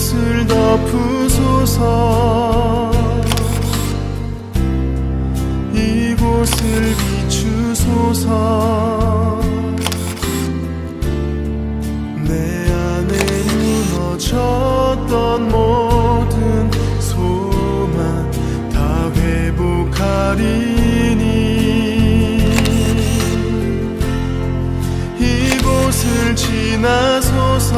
이곳을 덮으소서. 이곳을 비추소서. 내 안에 무너졌던 모든 소망 다 회복하리니 이곳을 지나소서.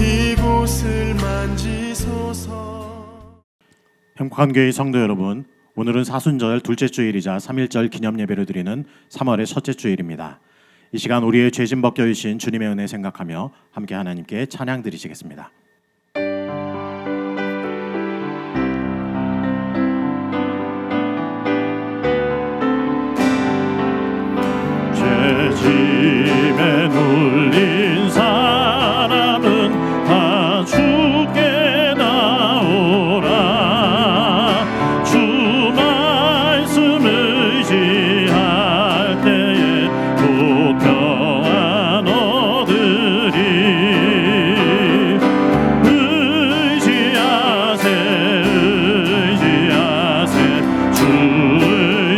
이곳을 만지소서. 행복한 교회 성도 여러분, 오늘은 사순절 둘째 주일이자 3.1절 기념 예배를 드리는 3월의 첫째 주일입니다. 이 시간 우리의 죄짐 벗겨 주신 주님의 은혜 생각하며 함께 하나님께 찬양 드리시겠습니다. 죄짐에 눌린 사람은 다 주께 나오라. 주 말씀 의지할 때에 곧 평안 얻으리. 의지하세 의지하세 주 의지하세.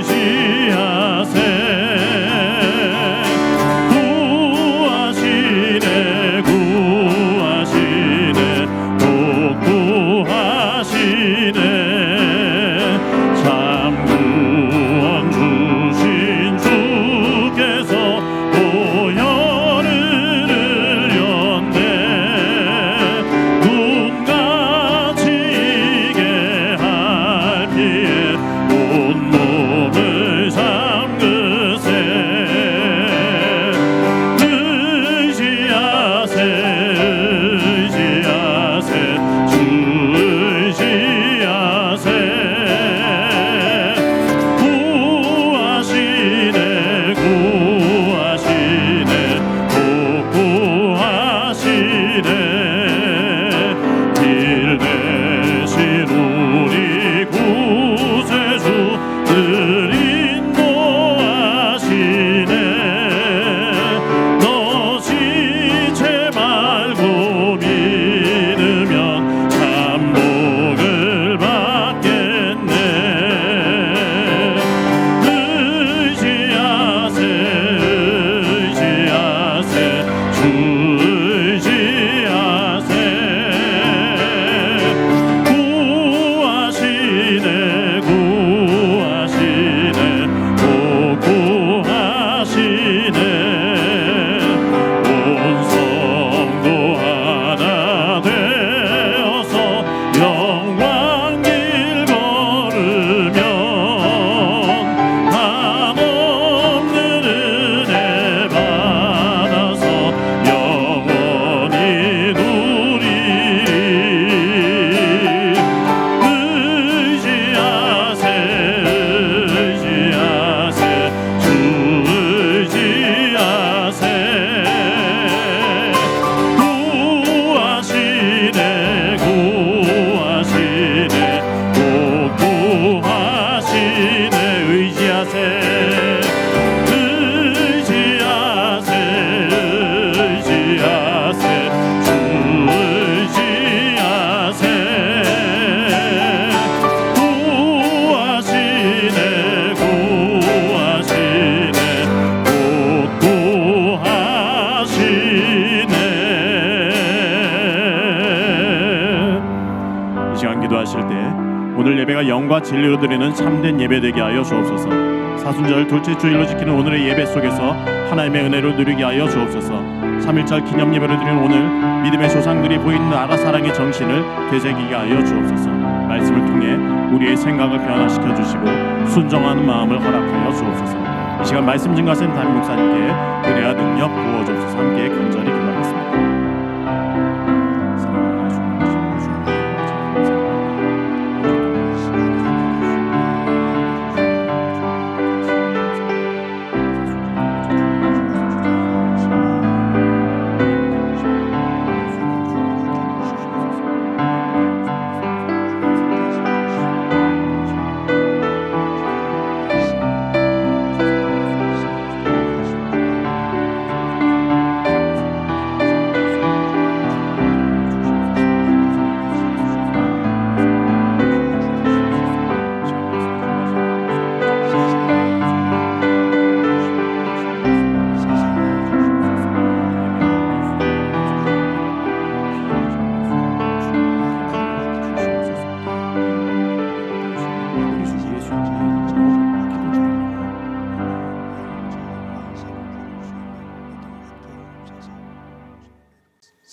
오늘 예배가 영과 진리로 드리는 참된 예배 되게 하여 주옵소서. 사순절 둘째 주일로 지키는 오늘의 예배 속에서 하나님의 은혜를 누리게 하여 주옵소서. 3.1절 기념 예배를 드리는 오늘 믿음의 조상들이 보이는 나라 사랑의 정신을 되새기게 하여 주옵소서. 말씀을 통해 우리의 생각을 변화시켜 주시고 순종하는 마음을 허락하여 주옵소서. 이 시간 말씀 증거하신 담임 목사님께 은혜와 능력 부어 주옵소서. 함께 간절히 기도하겠습니다.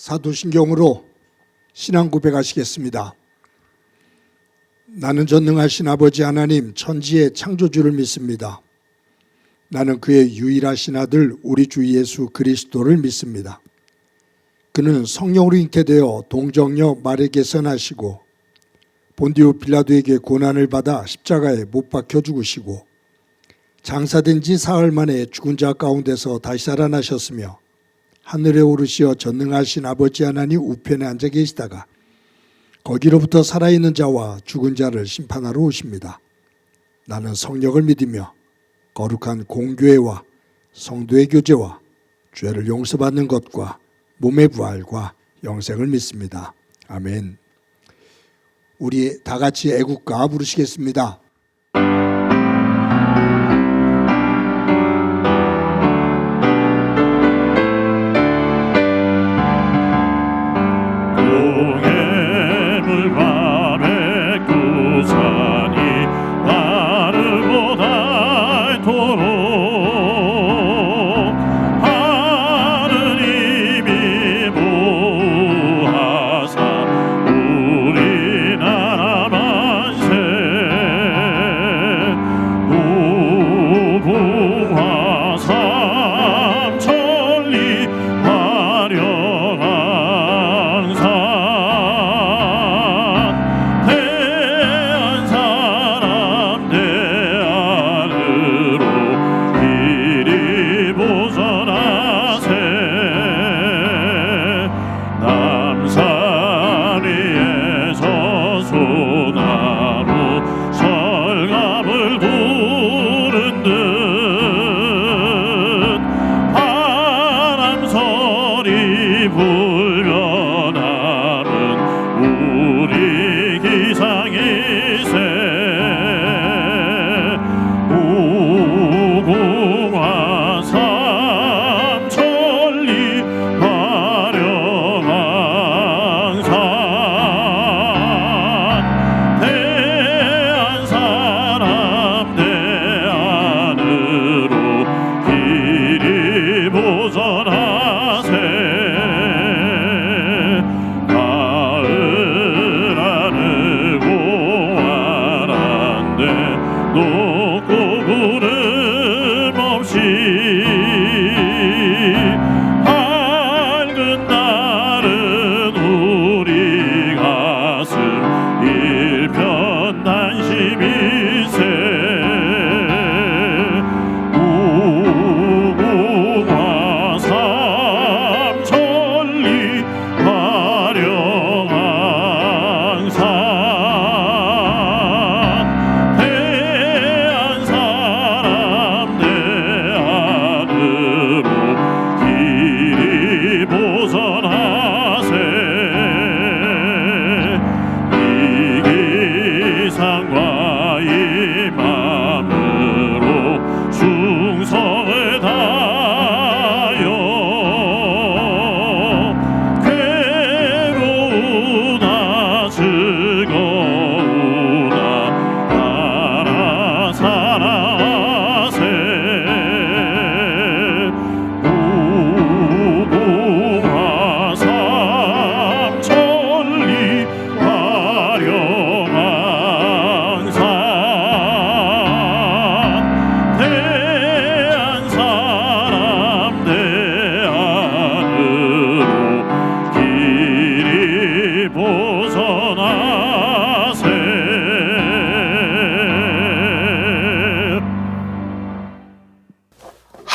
사도신경으로 신앙 고백하시겠습니다. 나는 전능하신 아버지 하나님 천지의 창조주를 믿습니다. 나는 그의 유일하신 아들 우리 주 예수 그리스도를 믿습니다. 그는 성령으로 잉태되어 동정녀 마리아에게서 나시고 본디오 빌라도에게 고난을 받아 십자가에 못 박혀 죽으시고 장사된 지 사흘 만에 죽은 자 가운데서 다시 살아나셨으며 하늘에 오르시어 전능하신 아버지 하나님 우편에 앉아 계시다가 거기로부터 살아있는 자와 죽은 자를 심판하러 오십니다. 나는 성령을 믿으며 거룩한 공교회와 성도의 교제와 죄를 용서받는 것과 몸의 부활과 영생을 믿습니다. 아멘. 우리 다 같이 애국가 부르시겠습니다.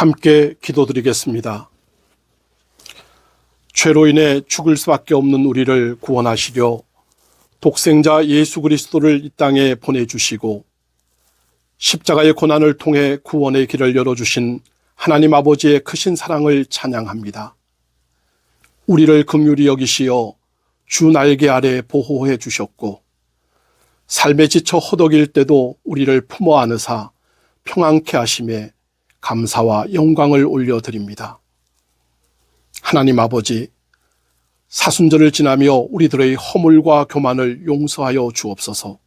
함께 기도드리겠습니다. 죄로 인해 죽을 수밖에 없는 우리를 구원하시려 독생자 예수 그리스도를 이 땅에 보내주시고 십자가의 고난을 통해 구원의 길을 열어주신 하나님 아버지의 크신 사랑을 찬양합니다. 우리를 긍휼히 여기시어 주 날개 아래 보호해 주셨고 삶에 지쳐 허덕일 때도 우리를 품어 안으사 평안케 하심에 감사와 영광을 올려드립니다. 하나님 아버지, 사순절을 지나며 우리들의 허물과 교만을 용서하여 주옵소서.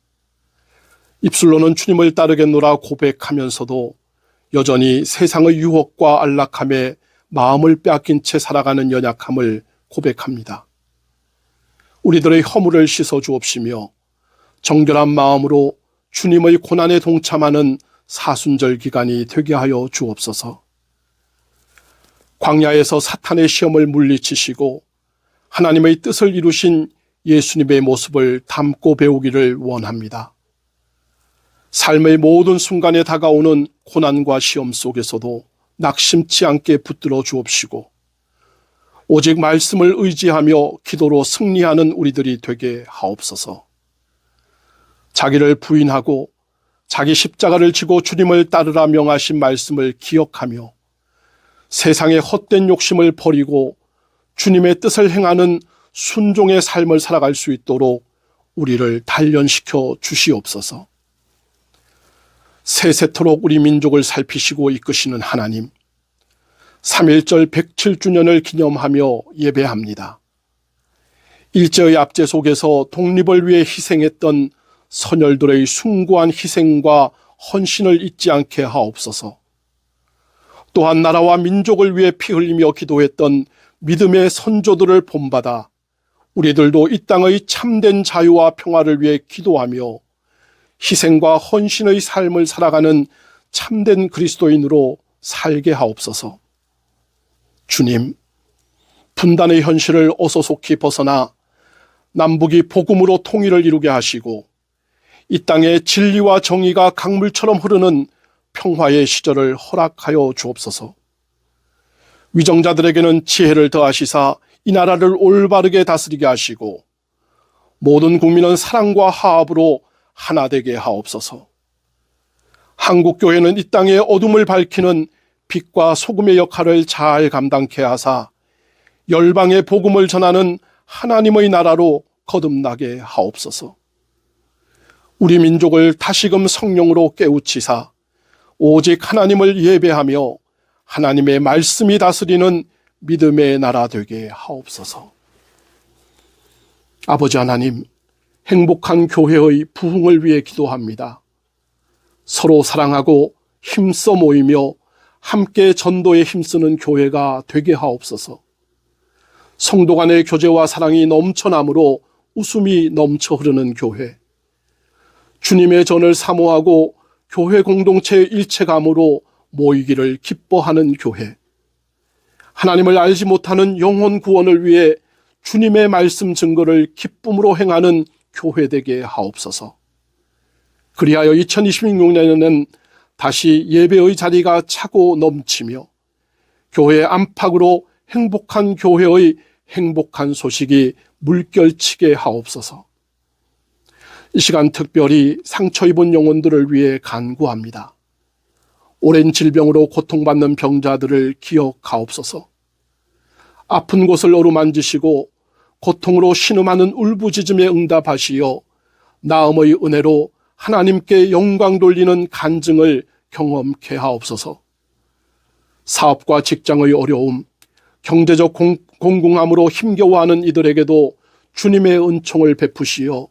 입술로는 주님을 따르겠노라 고백하면서도 여전히 세상의 유혹과 안락함에 마음을 빼앗긴 채 살아가는 연약함을 고백합니다. 우리들의 허물을 씻어 주옵시며 정결한 마음으로 주님의 고난에 동참하는 사순절 기간이 되게 하여 주옵소서. 광야에서 사탄의 시험을 물리치시고 하나님의 뜻을 이루신 예수님의 모습을 담고 배우기를 원합니다. 삶의 모든 순간에 다가오는 고난과 시험 속에서도 낙심치 않게 붙들어 주옵시고 오직 말씀을 의지하며 기도로 승리하는 우리들이 되게 하옵소서. 자기를 부인하고 자기 십자가를 지고 주님을 따르라 명하신 말씀을 기억하며 세상의 헛된 욕심을 버리고 주님의 뜻을 행하는 순종의 삶을 살아갈 수 있도록 우리를 단련시켜 주시옵소서. 세세토록 우리 민족을 살피시고 이끄시는 하나님, 3.1절 107주년을 기념하며 예배합니다. 일제의 압제 속에서 독립을 위해 희생했던 선열들의 숭고한 희생과 헌신을 잊지 않게 하옵소서. 또한 나라와 민족을 위해 피 흘리며 기도했던 믿음의 선조들을 본받아 우리들도 이 땅의 참된 자유와 평화를 위해 기도하며 희생과 헌신의 삶을 살아가는 참된 그리스도인으로 살게 하옵소서. 주님, 분단의 현실을 어소속히 벗어나 남북이 복음으로 통일을 이루게 하시고 이 땅에 진리와 정의가 강물처럼 흐르는 평화의 시절을 허락하여 주옵소서. 위정자들에게는 지혜를 더하시사 이 나라를 올바르게 다스리게 하시고 모든 국민은 사랑과 화합으로 하나 되게 하옵소서. 한국교회는 이 땅의 어둠을 밝히는 빛과 소금의 역할을 잘 감당케 하사 열방의 복음을 전하는 하나님의 나라로 거듭나게 하옵소서. 우리 민족을 다시금 성령으로 깨우치사 오직 하나님을 예배하며 하나님의 말씀이 다스리는 믿음의 나라 되게 하옵소서. 아버지 하나님, 행복한 교회의 부흥을 위해 기도합니다. 서로 사랑하고 힘써 모이며 함께 전도에 힘쓰는 교회가 되게 하옵소서. 성도 간의 교제와 사랑이 넘쳐나므로 웃음이 넘쳐 흐르는 교회, 주님의 전을 사모하고 교회 공동체의 일체감으로 모이기를 기뻐하는 교회, 하나님을 알지 못하는 영혼 구원을 위해 주님의 말씀 증거를 기쁨으로 행하는 교회 되게 하옵소서. 그리하여 2026년에는 다시 예배의 자리가 차고 넘치며 교회의 안팎으로 행복한 교회의 행복한 소식이 물결치게 하옵소서. 이 시간 특별히 상처 입은 영혼들을 위해 간구합니다. 오랜 질병으로 고통받는 병자들을 기억하옵소서. 아픈 곳을 어루만지시고 고통으로 신음하는 울부짖음에 응답하시어 나음의 은혜로 하나님께 영광 돌리는 간증을 경험케 하옵소서. 사업과 직장의 어려움, 경제적 공공함으로 힘겨워하는 이들에게도 주님의 은총을 베푸시어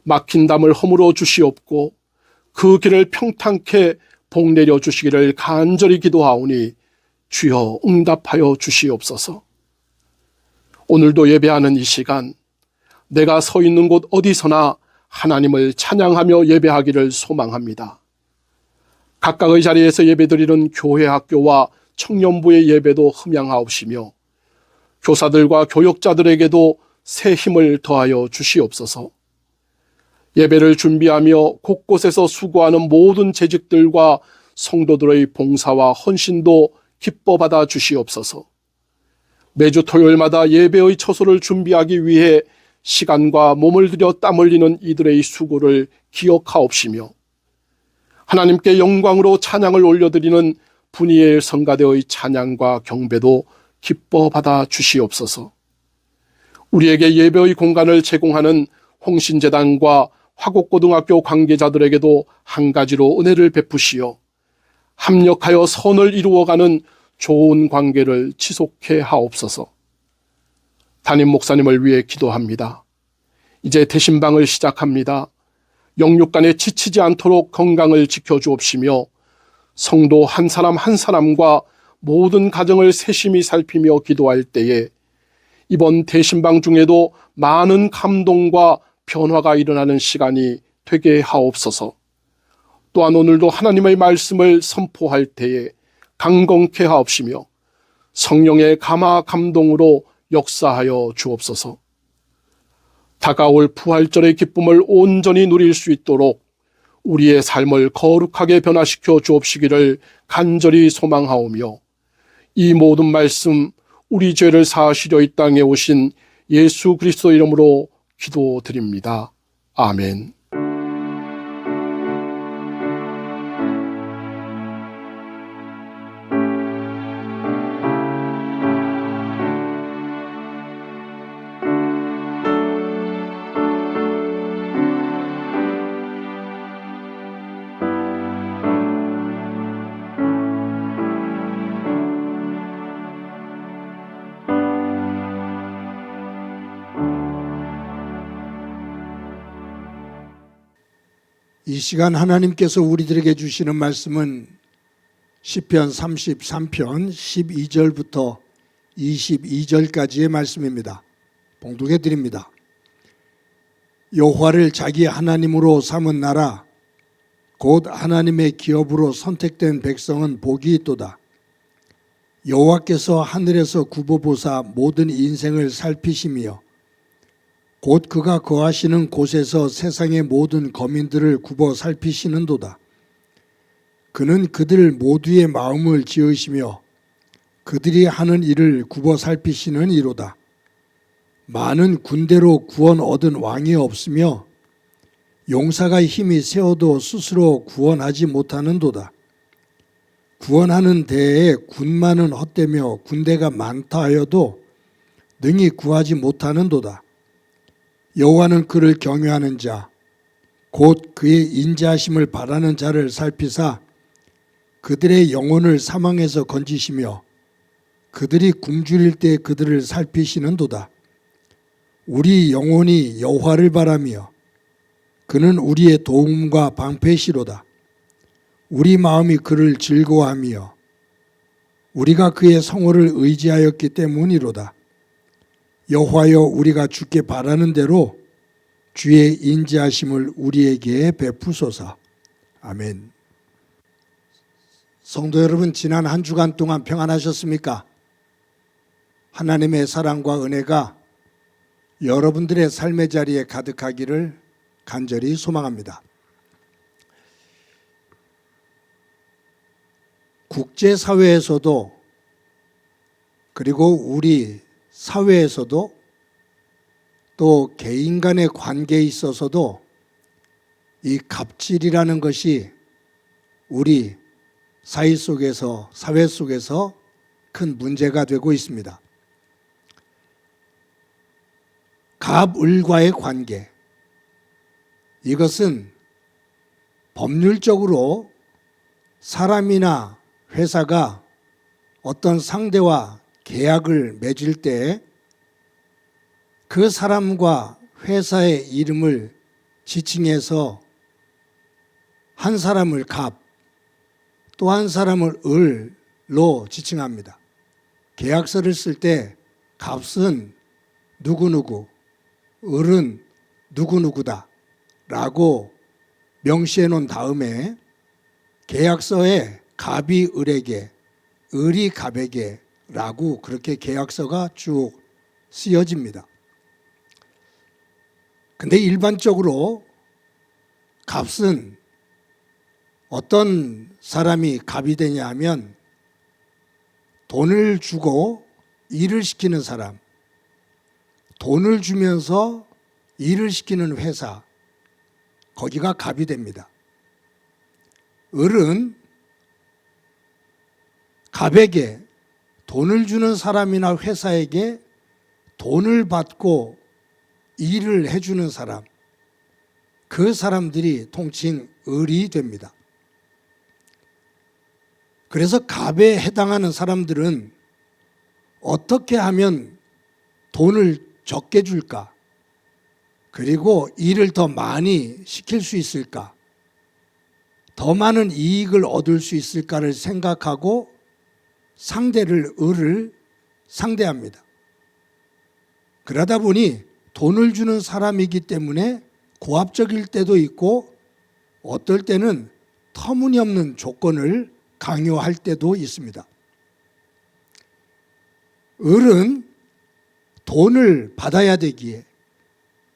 막힌 담을 허물어 주시옵고 그 길을 평탄케 복 내려 주시기를 간절히 기도하오니 주여 응답하여 주시옵소서. 오늘도 예배하는 이 시간 내가 서 있는 곳 어디서나 하나님을 찬양하며 예배하기를 소망합니다. 각각의 자리에서 예배드리는 교회, 학교와 청년부의 예배도 흠양하옵시며 교사들과 교역자들에게도 새 힘을 더하여 주시옵소서. 예배를 준비하며 곳곳에서 수고하는 모든 재직들과 성도들의 봉사와 헌신도 기뻐 받아 주시옵소서. 매주 토요일마다 예배의 처소를 준비하기 위해 시간과 몸을 들여 땀 흘리는 이들의 수고를 기억하옵시며 하나님께 영광으로 찬양을 올려드리는 분이엘 성가대의 찬양과 경배도 기뻐 받아 주시옵소서. 우리에게 예배의 공간을 제공하는 홍신재단과 화곡고등학교 관계자들에게도 한 가지로 은혜를 베푸시어 합력하여 선을 이루어가는 좋은 관계를 지속해 하옵소서. 담임 목사님을 위해 기도합니다. 이제 대신방을 시작합니다. 영육간에 지치지 않도록 건강을 지켜주옵시며 성도 한 사람 한 사람과 모든 가정을 세심히 살피며 기도할 때에 이번 대신방 중에도 많은 감동과 변화가 일어나는 시간이 되게 하옵소서. 또한 오늘도 하나님의 말씀을 선포할 때에 강건케 하옵시며 성령의 감화 감동으로 역사하여 주옵소서. 다가올 부활절의 기쁨을 온전히 누릴 수 있도록 우리의 삶을 거룩하게 변화시켜 주옵시기를 간절히 소망하오며, 이 모든 말씀 우리 죄를 사하시려 이 땅에 오신 예수 그리스도 이름으로 기도드립니다. 아멘. 이 시간 하나님께서 우리들에게 주시는 말씀은 시편 33편 12절부터 22절까지의 말씀입니다. 봉독해 드립니다. 여호와를 자기 하나님으로 삼은 나라, 곧 하나님의 기업으로 선택된 백성은 복이 있도다. 여호와께서 하늘에서 굽어보사 모든 인생을 살피시며 곧 그가 거하시는 곳에서 세상의 모든 거민들을 굽어 살피시는도다. 그는 그들 모두의 마음을 지으시며 그들이 하는 일을 굽어 살피시는 이로다. 많은 군대로 구원 얻은 왕이 없으며 용사가 힘이 세어도 스스로 구원하지 못하는도다. 구원하는 데에 군마는 헛되며 군대가 많다 하여도 능히 구하지 못하는도다. 여호와는 그를 경외하는 자, 곧 그의 인자하심을 바라는 자를 살피사 그들의 영혼을 사망에서 건지시며 그들이 굶주릴 때 그들을 살피시는도다. 우리 영혼이 여호와를 바라며 그는 우리의 도움과 방패시로다. 우리 마음이 그를 즐거워하며 우리가 그의 성호를 의지하였기 때문이로다. 여호와여, 우리가 주께 바라는 대로 주의 인자하심을 우리에게 베푸소서. 아멘. 성도 여러분, 지난 한 주간 동안 평안하셨습니까? 하나님의 사랑과 은혜가 여러분들의 삶의 자리에 가득하기를 간절히 소망합니다. 국제사회에서도 그리고 우리 사회에서도 또 개인 간의 관계에 있어서도 이 갑질이라는 것이 우리 사회 속에서 큰 문제가 되고 있습니다. 갑을과의 관계, 이것은 법률적으로 사람이나 회사가 어떤 상대와 계약을 맺을 때 그 사람과 회사의 이름을 지칭해서 한 사람을 갑, 또 한 사람을 을로 지칭합니다. 계약서를 쓸 때 갑은 누구누구, 을은 누구누구다 라고 명시해 놓은 다음에 계약서에 갑이 을에게, 을이 갑에게 라고 그렇게 계약서가 쭉 쓰여집니다. 근데 일반적으로 갑은 어떤 사람이 갑이 되냐 하면 돈을 주고 일을 시키는 사람, 돈을 주면서 일을 시키는 회사, 거기가 갑이 됩니다. 을은 갑에게, 돈을 주는 사람이나 회사에게 돈을 받고 일을 해주는 사람, 그 사람들이 통칭 을이 됩니다. 그래서 갑에 해당하는 사람들은 어떻게 하면 돈을 적게 줄까? 그리고 일을 더 많이 시킬 수 있을까? 더 많은 이익을 얻을 수 있을까를 생각하고 상대를 을을 상대합니다. 그러다 보니 돈을 주는 사람이기 때문에 고압적일 때도 있고 어떨 때는 터무니없는 조건을 강요할 때도 있습니다. 을은 돈을 받아야 되기에,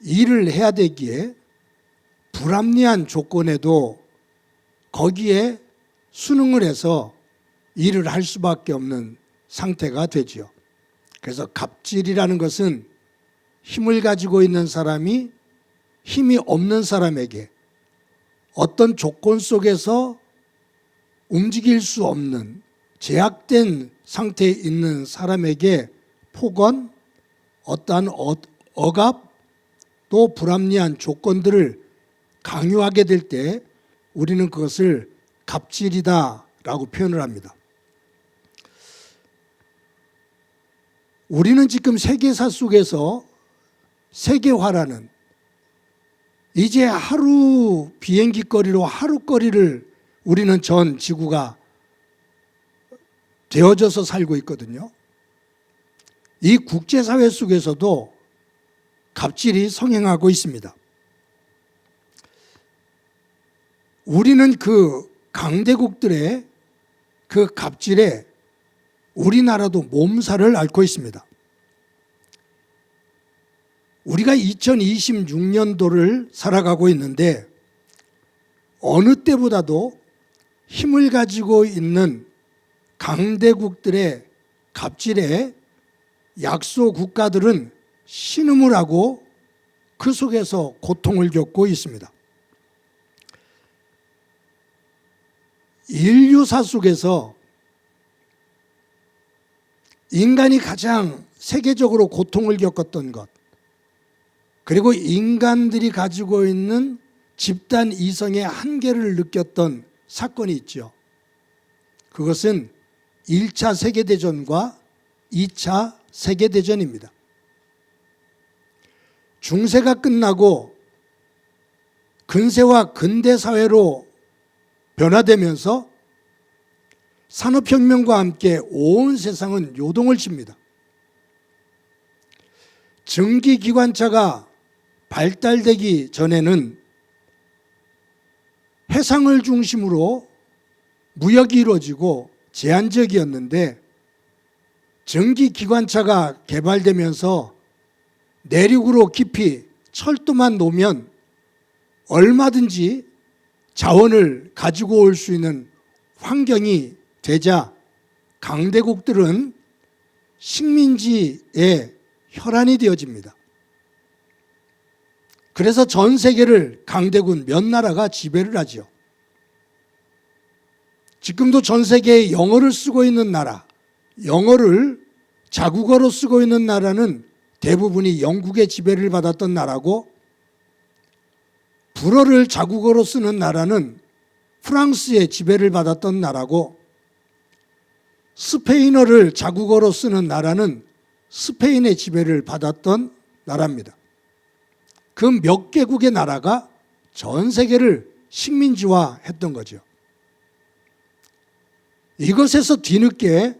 일을 해야 되기에 불합리한 조건에도 거기에 순응을 해서 일을 할 수밖에 없는 상태가 되지요. 그래서 갑질이라는 것은 힘을 가지고 있는 사람이 힘이 없는 사람에게 어떤 조건 속에서 움직일 수 없는 제약된 상태에 있는 사람에게 폭언, 어떠한 억압, 또 불합리한 조건들을 강요하게 될 때 우리는 그것을 갑질이다라고 표현을 합니다. 우리는 지금 세계사 속에서 세계화라는 이제 하루 비행기 거리로 하루 거리를 우리는 전 지구가 되어져서 살고 있거든요. 이 국제사회 속에서도 갑질이 성행하고 있습니다. 우리는 그 강대국들의 그 갑질에 우리나라도 몸살을 앓고 있습니다. 우리가 2026년도를 살아가고 있는데 어느 때보다도 힘을 가지고 있는 강대국들의 갑질에 약소 국가들은 신음을 하고 그 속에서 고통을 겪고 있습니다. 인류사 속에서 인간이 가장 세계적으로 고통을 겪었던 것, 그리고 인간들이 가지고 있는 집단 이성의 한계를 느꼈던 사건이 있죠. 그것은 1차 세계대전과 2차 세계대전입니다. 중세가 끝나고 근세와 근대사회로 변화되면서 산업혁명과 함께 온 세상은 요동을 칩니다. 전기기관차가 발달되기 전에는 해상을 중심으로 무역이 이루어지고 제한적이었는데 전기기관차가 개발되면서 내륙으로 깊이 철도만 놓으면 얼마든지 자원을 가지고 올 수 있는 환경이 되자 강대국들은 식민지의 혈안이 되어집니다. 그래서 전 세계를 강대국 몇 나라가 지배를 하죠. 지금도 전 세계에 영어를 쓰고 있는 나라, 영어를 자국어로 쓰고 있는 나라는 대부분이 영국의 지배를 받았던 나라고, 불어를 자국어로 쓰는 나라는 프랑스의 지배를 받았던 나라고, 스페인어를 자국어로 쓰는 나라는 스페인의 지배를 받았던 나라입니다. 그 몇 개국의 나라가 전 세계를 식민지화했던 거죠. 이것에서 뒤늦게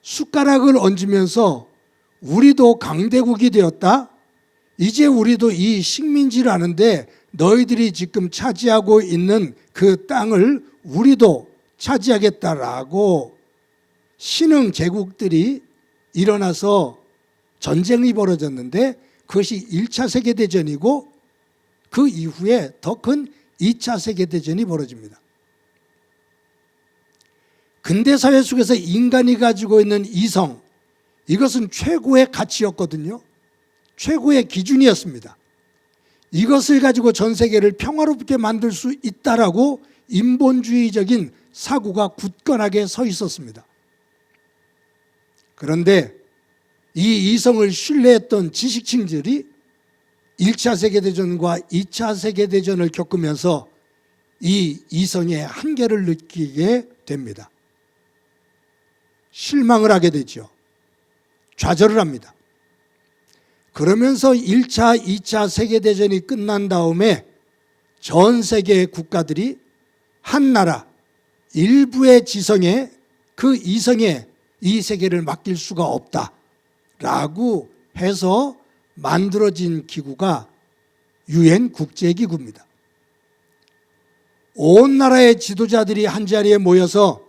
숟가락을 얹으면서 우리도 강대국이 되었다. 이제 우리도 이 식민지를 하는데 너희들이 지금 차지하고 있는 그 땅을 우리도 차지하겠다라고 신흥 제국들이 일어나서 전쟁이 벌어졌는데 그것이 1차 세계대전이고 그 이후에 더 큰 2차 세계대전이 벌어집니다. 근대사회 속에서 인간이 가지고 있는 이성, 이것은 최고의 가치였거든요. 최고의 기준이었습니다. 이것을 가지고 전 세계를 평화롭게 만들 수 있다라고 인본주의적인 사고가 굳건하게 서 있었습니다. 그런데 이 이성을 신뢰했던 지식층들이 1차 세계대전과 2차 세계대전을 겪으면서 이 이성의 한계를 느끼게 됩니다. 실망을 하게 되죠. 좌절을 합니다. 그러면서 1차, 2차 세계대전이 끝난 다음에 전 세계의 국가들이 한 나라, 일부의 지성에 그 이성에 이 세계를 맡길 수가 없다라고 해서 만들어진 기구가 유엔 국제기구입니다. 온 나라의 지도자들이 한자리에 모여서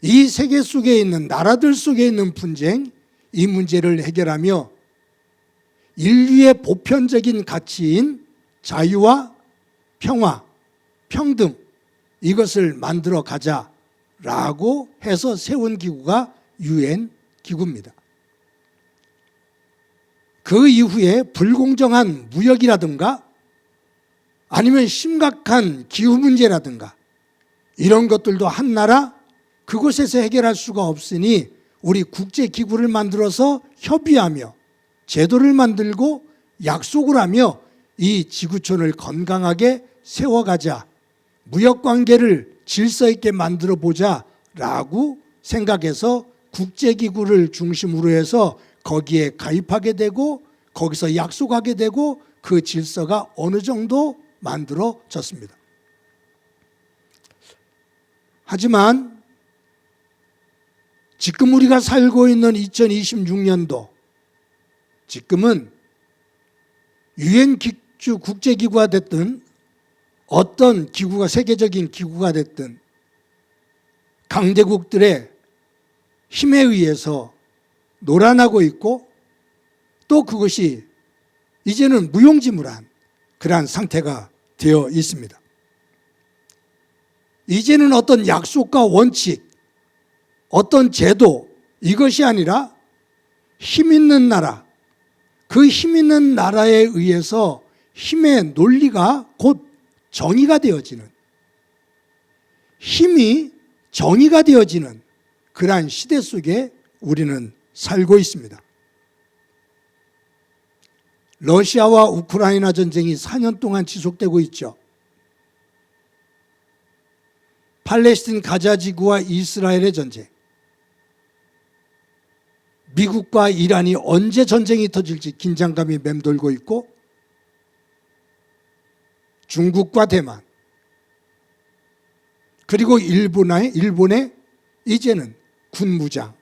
이 세계 속에 있는 나라들 속에 있는 분쟁, 이 문제를 해결하며 인류의 보편적인 가치인 자유와 평화, 평등, 이것을 만들어 가자라고 해서 세운 기구가 유엔 기구입니다. 그 이후에 불공정한 무역이라든가 아니면 심각한 기후 문제라든가 이런 것들도 한 나라 그곳에서 해결할 수가 없으니 우리 국제기구를 만들어서 협의하며 제도를 만들고 약속을 하며 이 지구촌을 건강하게 세워가자, 무역관계를 질서 있게 만들어 보자라고 생각해서 국제기구를 중심으로 해서 거기에 가입하게 되고 거기서 약속하게 되고 그 질서가 어느 정도 만들어졌습니다. 하지만 지금 우리가 살고 있는 2026년도 지금은 유엔 국제기구가 됐든 어떤 기구가 세계적인 기구가 됐든 강대국들의 힘에 의해서 놀아나고 있고 또 그것이 이제는 무용지물한 그러한 상태가 되어 있습니다. 이제는 어떤 약속과 원칙, 어떤 제도 이것이 아니라 힘 있는 나라, 그 힘 있는 나라에 의해서 힘의 논리가 곧 정의가 되어지는, 힘이 정의가 되어지는 그러한 시대 속에 우리는 살고 있습니다. 러시아와 우크라이나 전쟁이 4년 동안 지속되고 있죠. 팔레스틴 가자 지구와 이스라엘의 전쟁, 미국과 이란이 언제 전쟁이 터질지 긴장감이 맴돌고 있고 중국과 대만 그리고 일본의 이제는 군무장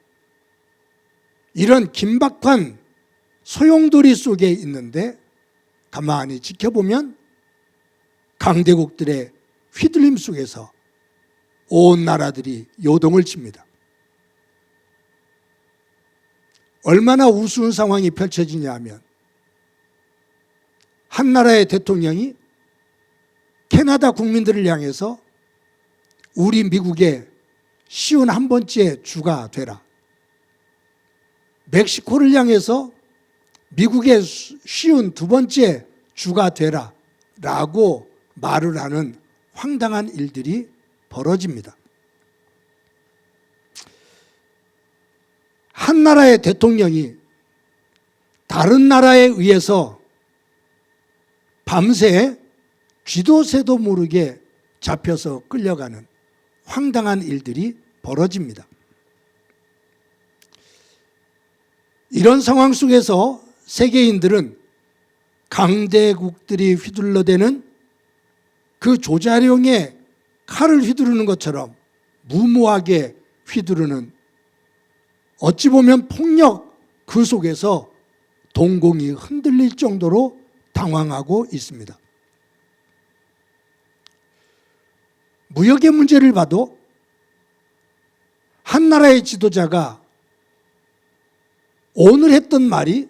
이런 긴박한 소용돌이 속에 있는데 가만히 지켜보면 강대국들의 휘둘림 속에서 온 나라들이 요동을 칩니다. 얼마나 우스운 상황이 펼쳐지냐 하면 한 나라의 대통령이 캐나다 국민들을 향해서 우리 미국의 쉬운 한 번째 주가 되라, 멕시코를 향해서 미국의 쉬운 두 번째 주가 되라 라고 말을 하는 황당한 일들이 벌어집니다. 한 나라의 대통령이 다른 나라에 의해서 밤새 쥐도 새도 모르게 잡혀서 끌려가는 황당한 일들이 벌어집니다. 이런 상황 속에서 세계인들은 강대국들이 휘둘러대는 그 조자룡의 칼을 휘두르는 것처럼 무모하게 휘두르는, 어찌 보면 폭력 그 속에서 동공이 흔들릴 정도로 당황하고 있습니다. 무역의 문제를 봐도 한 나라의 지도자가 오늘 했던 말이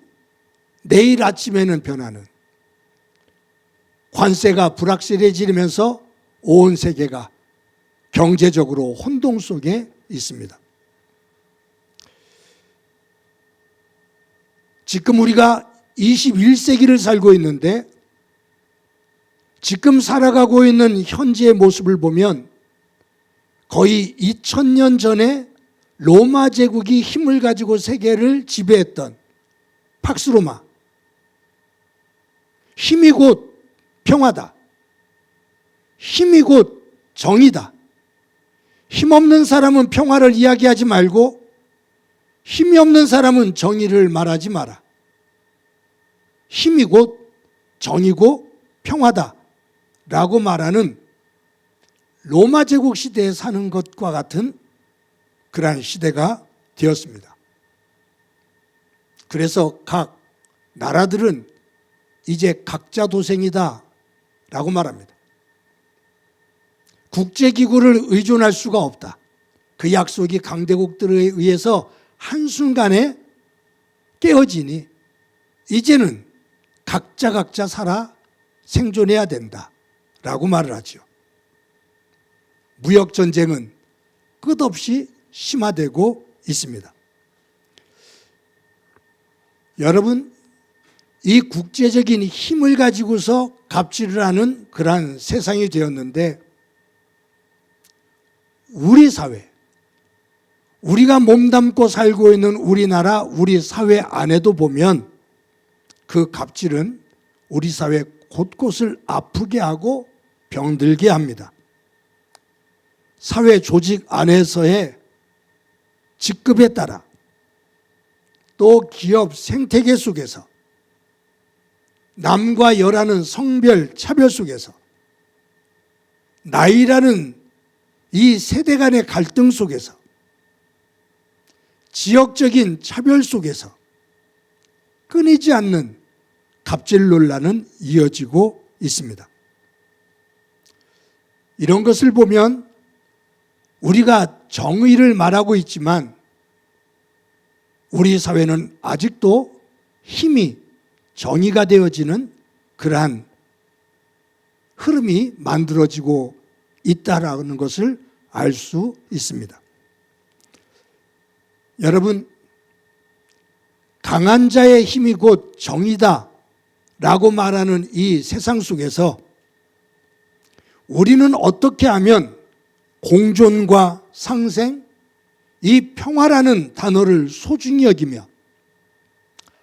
내일 아침에는 변하는, 관세가 불확실해지면서 온 세계가 경제적으로 혼동 속에 있습니다. 지금 우리가 21세기를 살고 있는데 지금 살아가고 있는 현재의 모습을 보면 거의 2000년 전에 로마 제국이 힘을 가지고 세계를 지배했던 팍스로마, 힘이 곧 평화다, 힘이 곧 정의다, 힘없는 사람은 평화를 이야기하지 말고 힘이 없는 사람은 정의를 말하지 마라, 힘이 곧 정의고 평화다 라고 말하는 로마 제국 시대에 사는 것과 같은 그러한 시대가 되었습니다. 그래서 각 나라들은 이제 각자 도생이다 라고 말합니다. 국제기구를 의존할 수가 없다. 그 약속이 강대국들에 의해서 한순간에 깨어지니 이제는 각자 살아 생존해야 된다 라고 말을 하죠. 무역전쟁은 끝없이 심화되고 있습니다. 여러분, 이 국제적인 힘을 가지고서 갑질을 하는 그러한 세상이 되었는데 우리 사회, 우리가 몸담고 살고 있는 우리나라, 우리 사회 안에도 보면 그 갑질은 우리 사회 곳곳을 아프게 하고 병들게 합니다. 사회 조직 안에서의 직급에 따라 또 기업 생태계 속에서 남과 여라는 성별 차별 속에서 나이라는 이 세대 간의 갈등 속에서 지역적인 차별 속에서 끊이지 않는 갑질 논란은 이어지고 있습니다. 이런 것을 보면 우리가 정의를 말하고 있지만 우리 사회는 아직도 힘이 정의가 되어지는 그러한 흐름이 만들어지고 있다라는 것을 알 수 있습니다. 여러분, 강한 자의 힘이 곧 정의다 라고 말하는 이 세상 속에서 우리는 어떻게 하면 공존과 상생, 이 평화라는 단어를 소중히 여기며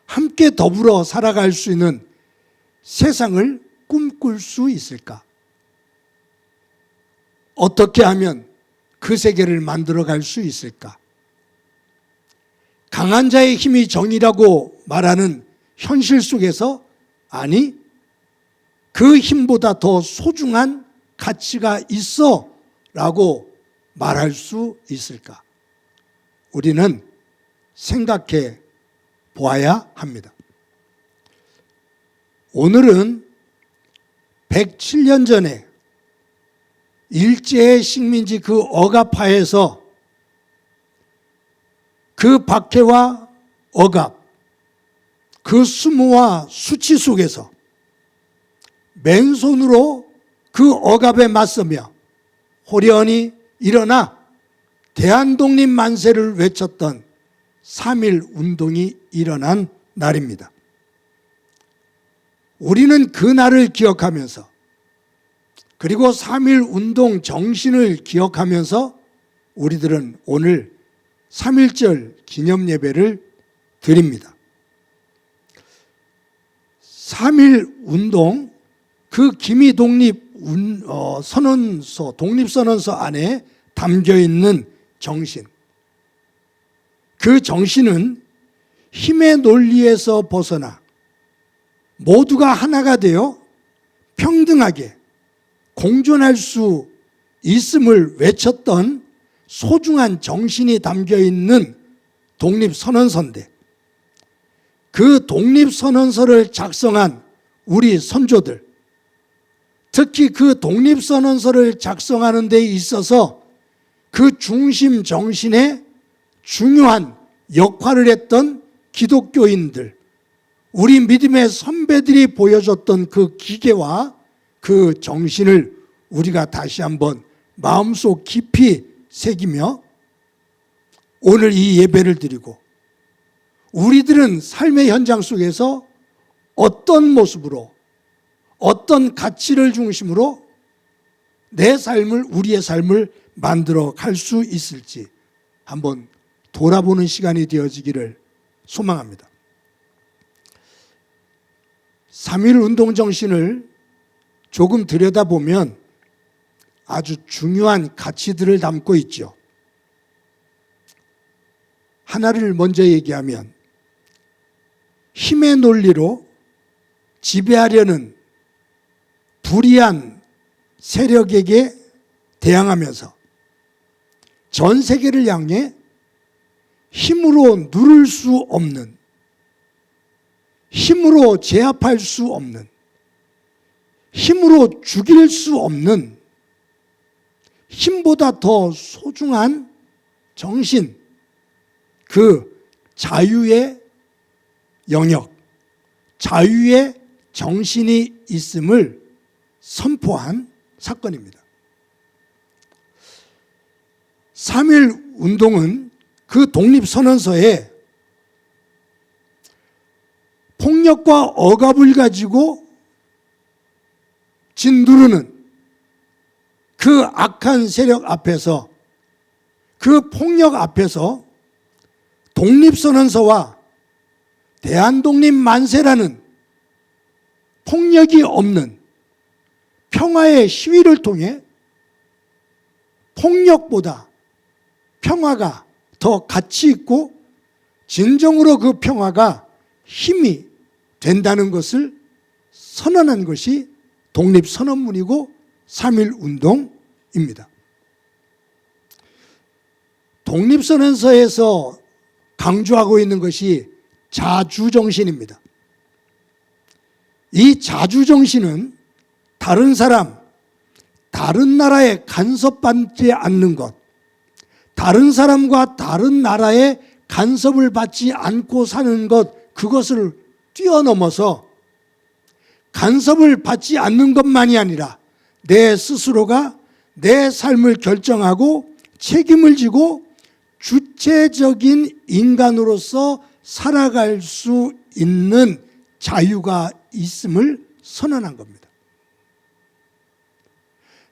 함께 더불어 살아갈 수 있는 세상을 꿈꿀 수 있을까? 어떻게 하면 그 세계를 만들어갈 수 있을까? 강한 자의 힘이 정의라고 말하는 현실 속에서 아니, 그 힘보다 더 소중한 가치가 있어 라고 말할 수 있을까? 우리는 생각해 보아야 합니다. 오늘은 107년 전에 일제의 식민지 그 억압하에서 그 박해와 억압, 그 수모와 수치 속에서 맨손으로 그 억압에 맞서며 호련히 일어나 대한독립 만세를 외쳤던 3.1 운동이 일어난 날입니다. 우리는 그 날을 기억하면서 그리고 3.1 운동 정신을 기억하면서 우리들은 오늘 3.1절 기념 예배를 드립니다. 3.1 운동, 그 기미 독립선언서 안에 담겨 있는 정신, 그 정신은 힘의 논리에서 벗어나 모두가 하나가 되어 평등하게 공존할 수 있음을 외쳤던 소중한 정신이 담겨 있는 독립선언서인데, 그 독립선언서를 작성한 우리 선조들, 특히 그 독립선언서를 작성하는 데 있어서 그 중심 정신에 중요한 역할을 했던 기독교인들, 우리 믿음의 선배들이 보여줬던 그 기계와 그 정신을 우리가 다시 한번 마음속 깊이 새기며 오늘 이 예배를 드리고, 우리들은 삶의 현장 속에서 어떤 모습으로, 어떤 가치를 중심으로 내 삶을, 우리의 삶을 만들어 갈 수 있을지 한번 돌아보는 시간이 되어지기를 소망합니다. 3.1 운동 정신을 조금 들여다보면 아주 중요한 가치들을 담고 있죠. 하나를 먼저 얘기하면 힘의 논리로 지배하려는 불의한 세력에게 대항하면서 전 세계를 향해 힘으로 누를 수 없는, 힘으로 제압할 수 없는, 힘으로 죽일 수 없는, 힘보다 더 소중한 정신, 그 자유의 영역, 자유의 정신이 있음을 선포한 사건입니다. 3.1 운동은 그 독립선언서에 폭력과 억압을 가지고 진두르는 그 악한 세력 앞에서, 그 폭력 앞에서 독립선언서와 대한독립 만세라는 폭력이 없는 평화의 시위를 통해 폭력보다 평화가 더 가치 있고 진정으로 그 평화가 힘이 된다는 것을 선언한 것이 독립선언문이고 3.1 운동입니다. 독립선언서에서 강조하고 있는 것이 자주정신입니다. 이 자주정신은 다른 사람, 다른 나라에 간섭받지 않는 것, 다른 사람과 다른 나라에 간섭을 받지 않고 사는 것, 그것을 뛰어넘어서 간섭을 받지 않는 것만이 아니라 내 스스로가 내 삶을 결정하고 책임을 지고 주체적인 인간으로서 살아갈 수 있는 자유가 있음을 선언한 겁니다.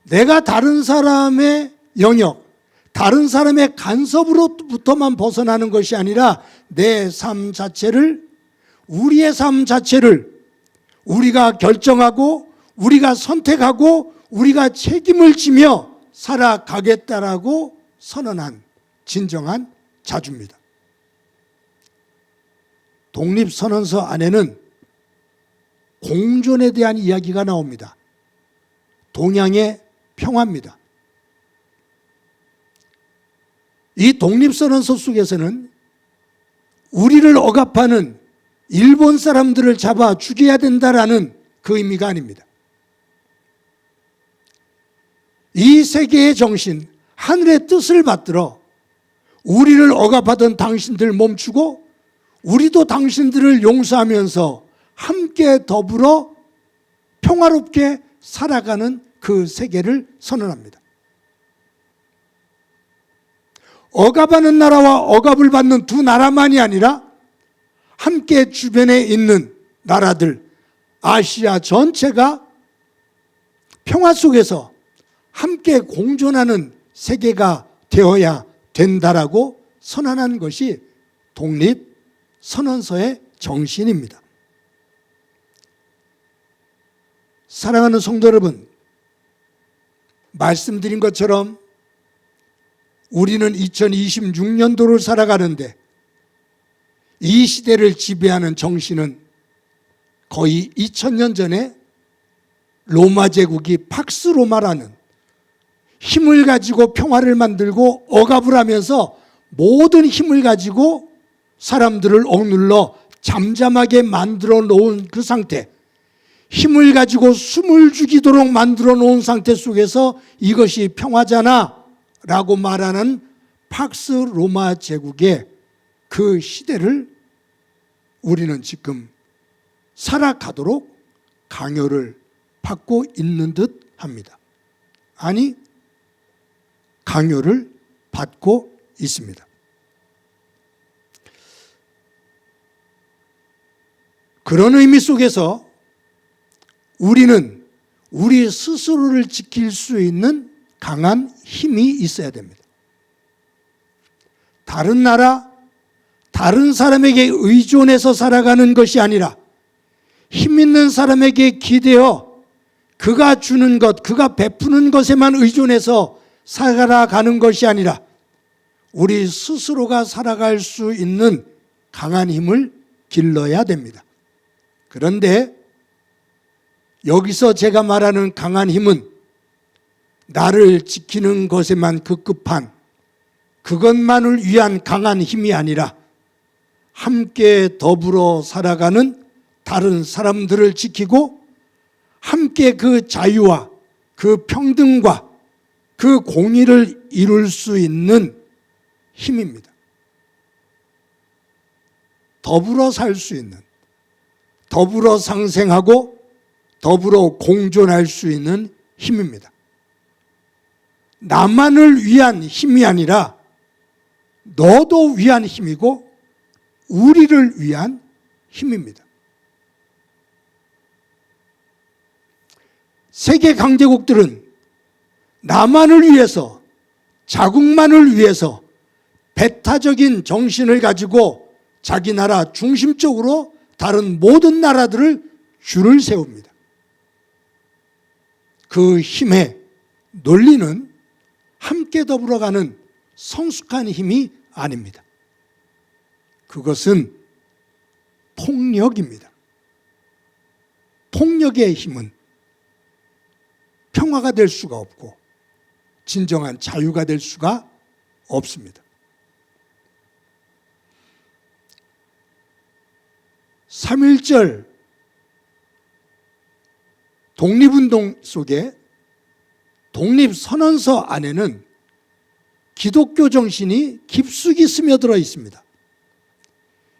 내가 다른 사람의 영역, 다른 사람의 간섭으로부터만 벗어나는 것이 아니라 내 삶 자체를, 우리의 삶 자체를 우리가 결정하고 우리가 선택하고 우리가 책임을 지며 살아가겠다라고 선언한 진정한 자주입니다. 독립선언서 안에는 공존에 대한 이야기가 나옵니다. 동양의 평화입니다. 이 독립선언서 속에서는 우리를 억압하는 일본 사람들을 잡아 죽여야 된다라는 그 의미가 아닙니다. 이 세계의 정신, 하늘의 뜻을 받들어 우리를 억압하던 당신들 멈추고 우리도 당신들을 용서하면서 함께 더불어 평화롭게 살아가는 그 세계를 선언합니다. 억압하는 나라와 억압을 받는 두 나라만이 아니라 함께 주변에 있는 나라들, 아시아 전체가 평화 속에서 함께 공존하는 세계가 되어야 된다라고 선언한 것이 독립선언서의 정신입니다. 사랑하는 성도 여러분, 말씀드린 것처럼 우리는 2026년도를 살아가는데 이 시대를 지배하는 정신은 거의 2000년 전에 로마 제국이 팍스 로마라는 힘을 가지고 평화를 만들고 억압을 하면서 모든 힘을 가지고 사람들을 억눌러 잠잠하게 만들어 놓은 그 상태, 힘을 가지고 숨을 죽이도록 만들어 놓은 상태 속에서 이것이 평화잖아 라고 말하는 팍스 로마 제국의 그 시대를 우리는 지금 살아가도록 강요를 받고 있는 듯 합니다. 아니, 강요를 받고 있습니다. 그런 의미 속에서 우리는 우리 스스로를 지킬 수 있는 강한 힘이 있어야 됩니다. 다른 나라, 다른 사람에게 의존해서 살아가는 것이 아니라 힘 있는 사람에게 기대어 그가 주는 것, 그가 베푸는 것에만 의존해서 살아가는 것이 아니라 우리 스스로가 살아갈 수 있는 강한 힘을 길러야 됩니다. 그런데 여기서 제가 말하는 강한 힘은 나를 지키는 것에만 급급한 그것만을 위한 강한 힘이 아니라 함께 더불어 살아가는 다른 사람들을 지키고 함께 그 자유와 그 평등과 그 공의를 이룰 수 있는 힘입니다. 더불어 살 수 있는, 더불어 상생하고 더불어 공존할 수 있는 힘입니다. 나만을 위한 힘이 아니라 너도 위한 힘이고 우리를 위한 힘입니다. 세계 강대국들은 나만을 위해서, 자국만을 위해서 배타적인 정신을 가지고 자기 나라 중심적으로 다른 모든 나라들을 줄을 세웁니다. 그 힘의 논리는 함께 더불어가는 성숙한 힘이 아닙니다. 그것은 폭력입니다. 폭력의 힘은 평화가 될 수가 없고 진정한 자유가 될 수가 없습니다. 3.1절 독립운동 속에 독립선언서 안에는 기독교 정신이 깊숙이 스며들어 있습니다.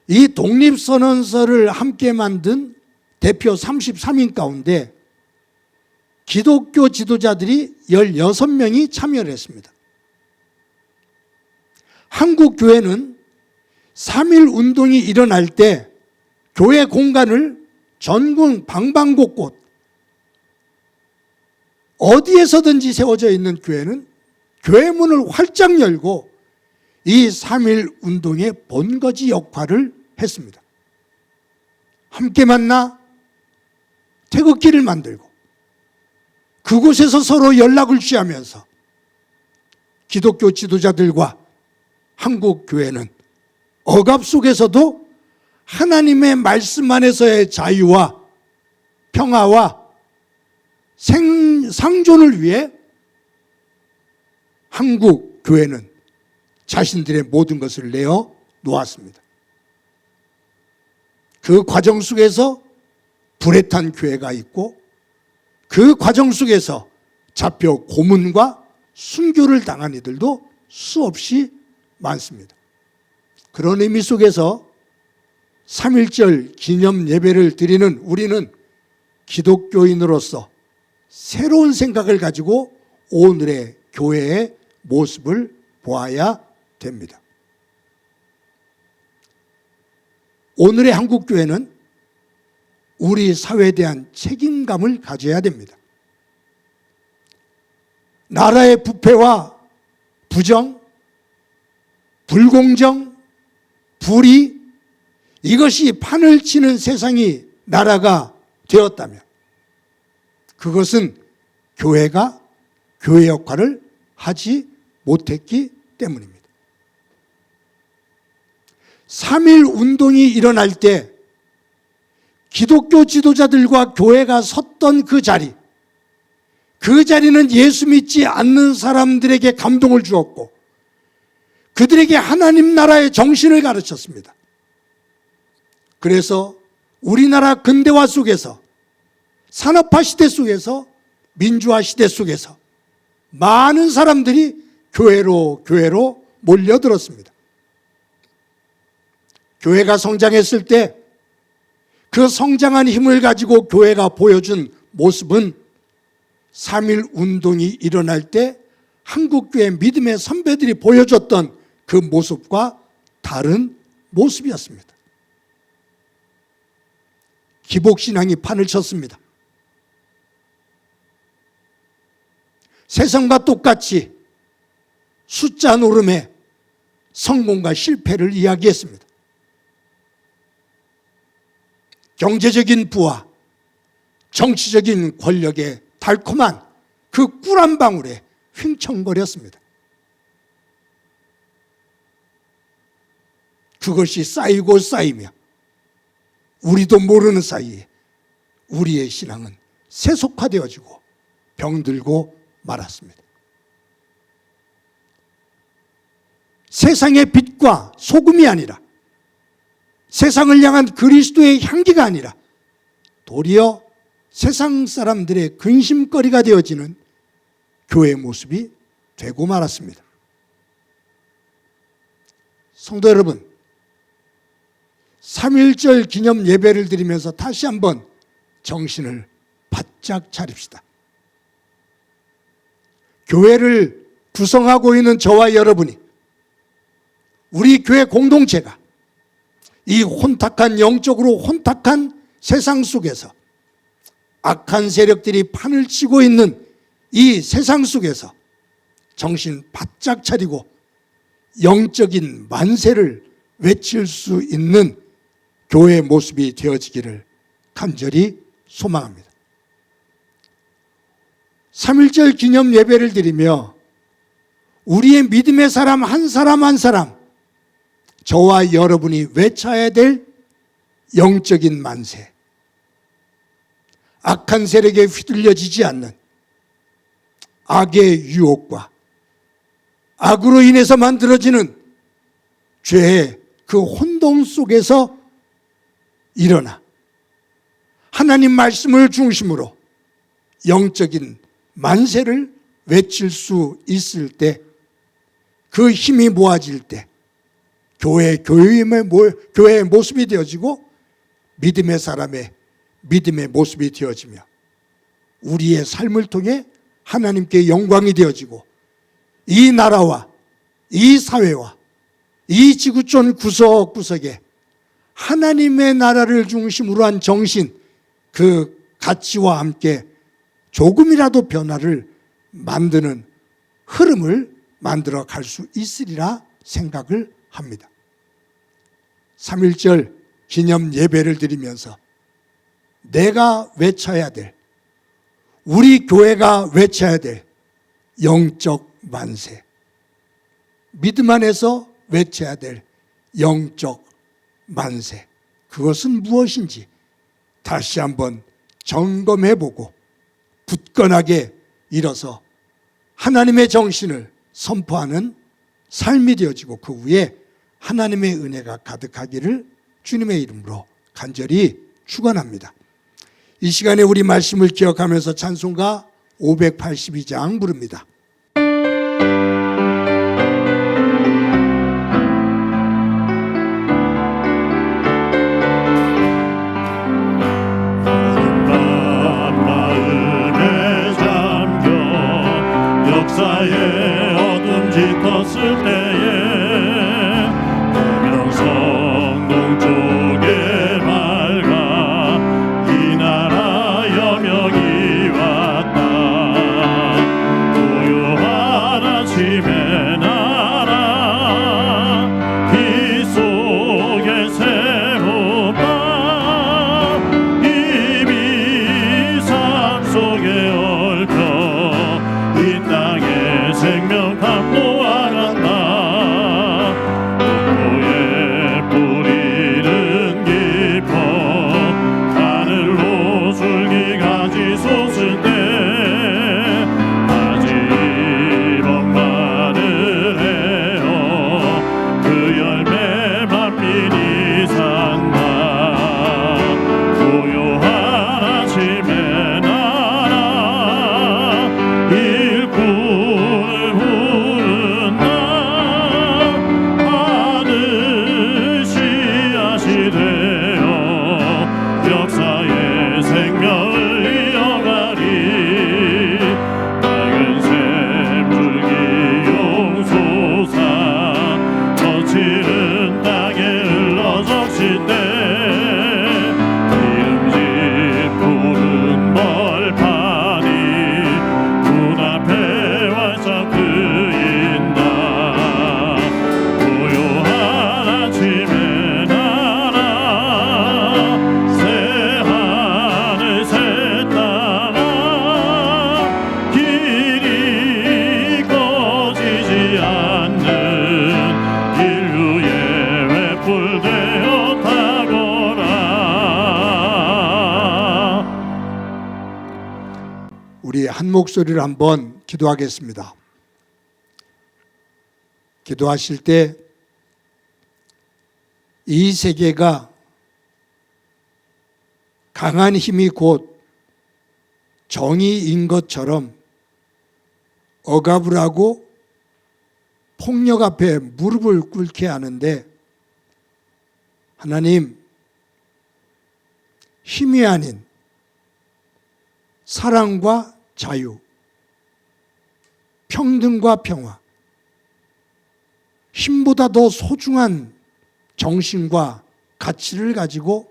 이 독립선언서를 함께 만든 대표 33인 가운데 기독교 지도자들이 16명이 참여를 했습니다. 한국 교회는 3.1 운동이 일어날 때 교회 공간을 전국 방방곳곳 어디에서든지 세워져 있는 교회는 교회 문을 활짝 열고 이 3.1 운동의 본거지 역할을 했습니다. 함께 만나 태극기를 만들고 그곳에서 서로 연락을 취하면서 기독교 지도자들과 한국 교회는 억압 속에서도 하나님의 말씀 안에서의 자유와 평화와 상존을 위해 한국 교회는 자신들의 모든 것을 내어 놓았습니다. 그 과정 속에서 불에 탄 교회가 있고 그 과정 속에서 잡혀 고문과 순교를 당한 이들도 수없이 많습니다. 그런 의미 속에서 3.1절 기념 예배를 드리는 우리는 기독교인으로서 새로운 생각을 가지고 오늘의 교회의 모습을 보아야 됩니다. 오늘의 한국교회는 우리 사회에 대한 책임감을 가져야 됩니다. 나라의 부패와 부정, 불공정, 불의, 이것이 판을 치는 세상이 나라가 되었다면 그것은 교회가 교회 역할을 하지 못했기 때문입니다. 3.1 운동이 일어날 때 기독교 지도자들과 교회가 섰던 그 자리는 예수 믿지 않는 사람들에게 감동을 주었고 그들에게 하나님 나라의 정신을 가르쳤습니다. 그래서 우리나라 근대화 속에서 산업화 시대 속에서 민주화 시대 속에서 많은 사람들이 교회로 몰려들었습니다. 교회가 성장했을 때 그 성장한 힘을 가지고 교회가 보여준 모습은 3.1 운동이 일어날 때 한국교회 믿음의 선배들이 보여줬던 그 모습과 다른 모습이었습니다. 기복신앙이 판을 쳤습니다. 세상과 똑같이 숫자 노름에 성공과 실패를 이야기했습니다. 경제적인 부와 정치적인 권력의 달콤한 그 꿀 한 방울에 휘청거렸습니다. 그것이 쌓이고 쌓이며 우리도 모르는 사이에 우리의 신앙은 세속화되어지고 병들고 말았습니다. 세상의 빛과 소금이 아니라 세상을 향한 그리스도의 향기가 아니라 도리어 세상 사람들의 근심거리가 되어지는 교회의 모습이 되고 말았습니다. 성도 여러분, 3.1절 기념 예배를 드리면서 다시 한번 정신을 바짝 차립시다. 교회를 구성하고 있는 저와 여러분이, 우리 교회 공동체가 이 혼탁한, 영적으로 혼탁한 세상 속에서, 악한 세력들이 판을 치고 있는 이 세상 속에서 정신 바짝 차리고 영적인 만세를 외칠 수 있는 교회의 모습이 되어지기를 간절히 소망합니다. 3.1절 기념 예배를 드리며 우리의 믿음의 사람 한 사람 한 사람, 저와 여러분이 외쳐야 될 영적인 만세, 악한 세력에 휘둘려지지 않는 악의 유혹과 악으로 인해서 만들어지는 죄의 그 혼돈 속에서 일어나 하나님 말씀을 중심으로 영적인 만세를 외칠 수 있을 때, 그 힘이 모아질 때 교회의 모습이 되어지고 믿음의 사람의 믿음의 모습이 되어지며 우리의 삶을 통해 하나님께 영광이 되어지고 이 나라와 이 사회와 이 지구촌 구석구석에 하나님의 나라를 중심으로 한 정신, 그 가치와 함께 조금이라도 변화를 만드는 흐름을 만들어 갈 수 있으리라 생각을 합니다. 3.1절 기념 예배를 드리면서 내가 외쳐야 될, 우리 교회가 외쳐야 될 영적 만세, 믿음 안에서 외쳐야 될 영적 만세, 그것은 무엇인지 다시 한번 점검해보고 굳건하게 일어서 하나님의 정신을 선포하는 삶이 되어지고 그 위에 하나님의 은혜가 가득하기를 주님의 이름으로 간절히 축원합니다. 이 시간에 우리 말씀을 기억하면서 찬송가 582장 부릅니다. 역사의 어둠 짙었을 때에 동명성 동쪽에 밝아 이 나라 여명이 왔다. 고요한 아침의 나라 빛 속에 새로운 밤, 이미 삶 속에 얽혀 이 땅에 생명 감도와 같다. 공포의 뿌리는 깊어 하늘로 줄기가지 솟을 때 아직 멍만을 해요. 그 열매 만민이 산다. 고요한 아침의 나라 일꾼을 부른다. 하늘 씨앗이 되어 역사의 생명을 이어가리. 맑은 샘줄기 용솟아 거칠은 땅에 흘러적실 때 기름진 푸른 벌판이 눈앞에 활짝 트인다. 고요한 아침의 나라 새하늘 새 땅아 길이 꺼지지 않는 인류의 횃불 되어 타거라. 우리 한 목소리를 한번 기도하겠습니다. 기도하실 때 이 세계가 강한 힘이 곧 정의인 것처럼 억압을 하고 폭력 앞에 무릎을 꿇게 하는데, 하나님, 힘이 아닌 사랑과 자유, 평등과 평화, 힘보다 더 소중한 정신과 가치를 가지고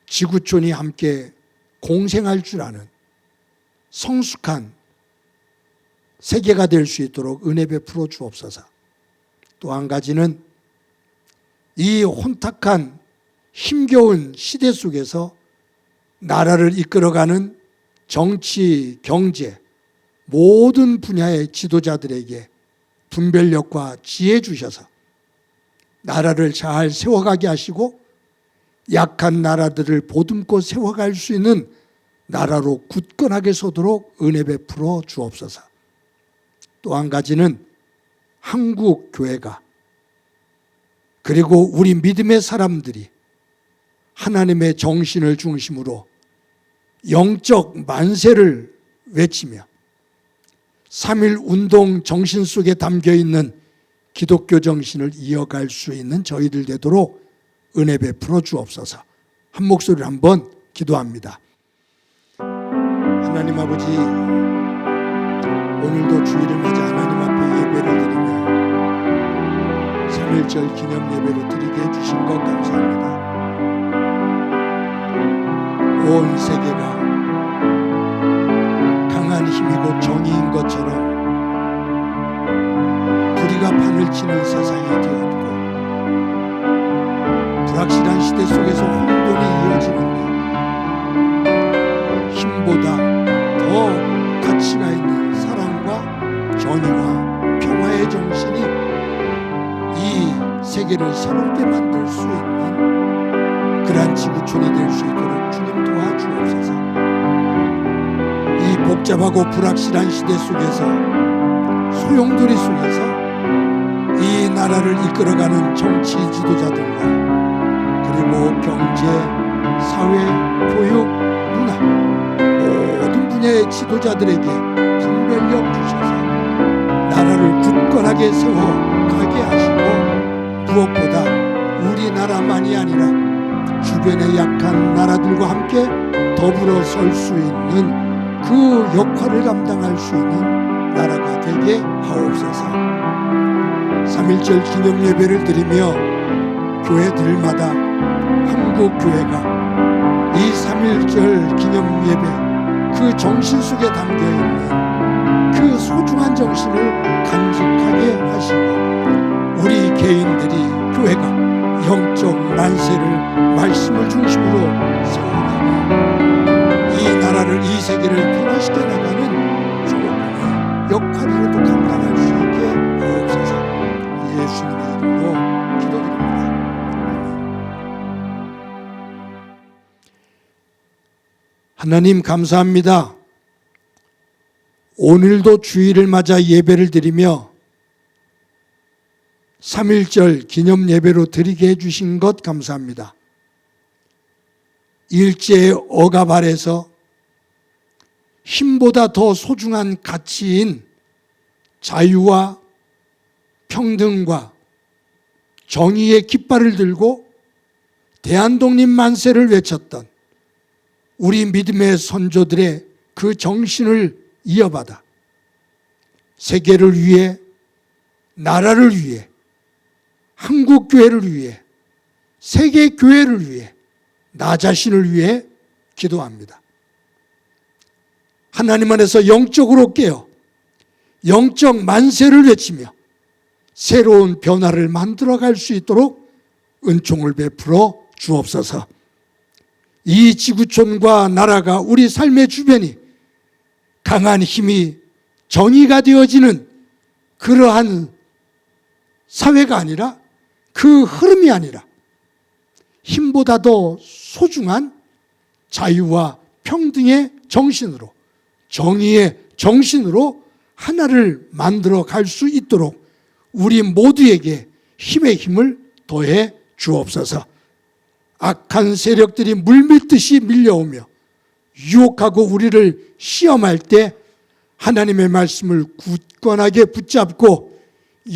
지구촌이 함께 공생할 줄 아는 성숙한 세계가 될 수 있도록 은혜 베풀어 주옵소서. 또 한 가지는 이 혼탁한 힘겨운 시대 속에서 나라를 이끌어가는 정치, 경제, 모든 분야의 지도자들에게 분별력과 지혜 주셔서 나라를 잘 세워가게 하시고 약한 나라들을 보듬고 세워갈 수 있는 나라로 굳건하게 서도록 은혜 베풀어 주옵소서. 또 한 가지는 한국 교회가, 그리고 우리 믿음의 사람들이 하나님의 정신을 중심으로 영적 만세를 외치며 3.1 운동 정신 속에 담겨있는 기독교 정신을 이어갈 수 있는 저희들 되도록 은혜 베풀어 주옵소서. 한 목소리로 한번 기도합니다. 하나님 아버지, 오늘도 주일을 맞아 하나님 앞에 예배를 드리며 3.1절 기념 예배로 드리게 해주신 것 감사합니다. 온 세계가 강한 힘이고 정의인 것처럼 불의가 판을 치는 세상이 되었고 불확실한 시대 속에서 혼돈이 이어지는데, 힘보다 더 가치가 있는 사랑과 정의와 평화의 정신이 이 세계를 새롭게 만들 수 있는 그러한 지구촌이 될 수 있도록 주님 도와주옵소서. 이 복잡하고 불확실한 시대 속에서, 소용돌이 속에서 이 나라를 이끌어가는 정치 지도자들과 그리고 경제, 사회, 교육, 문화 모든 분야의 지도자들에게 분별력 주셔서 나라를 굳건하게 세워가게 하시고, 무엇보다 우리나라만이 아니라 주변의 약한 나라들과 함께 더불어 설 수 있는 그 역할을 감당할 수 있는 나라가 되게 하옵소서. 3.1절 기념 예배를 드리며 교회들마다 한국 교회가 이 3.1절 기념 예배 그 정신 속에 담겨있는 그 소중한 정신을 간직하게 하시고, 우리 개인들이 교회가 영적 만세를 말씀을 중심으로 세워나가 이 나라를, 이 세계를 변화시켜 나가는 조금의 역할이라도 감당할 수 있게 하옵소서. 예수님의 이름으로 기도드립니다. 하나님 감사합니다. 오늘도 주일을 맞아 예배를 드리며 3.1절 기념 예배로 드리게 해주신 것 감사합니다. 일제의 억압 아래서 힘보다 더 소중한 가치인 자유와 평등과 정의의 깃발을 들고 대한독립 만세를 외쳤던 우리 믿음의 선조들의 그 정신을 이어받아 세계를 위해, 나라를 위해, 한국교회를 위해, 세계교회를 위해, 나 자신을 위해 기도합니다. 하나님 안에서 영적으로 깨어 영적 만세를 외치며 새로운 변화를 만들어갈 수 있도록 은총을 베풀어 주옵소서. 이 지구촌과 나라가, 우리 삶의 주변이 강한 힘이 정의가 되어지는 그러한 사회가 아니라, 그 흐름이 아니라 힘보다 더 소중한 자유와 평등의 정신으로, 정의의 정신으로 하나를 만들어 갈 수 있도록 우리 모두에게 힘의 힘을 더해 주옵소서. 악한 세력들이 물밀듯이 밀려오며 유혹하고 우리를 시험할 때 하나님의 말씀을 굳건하게 붙잡고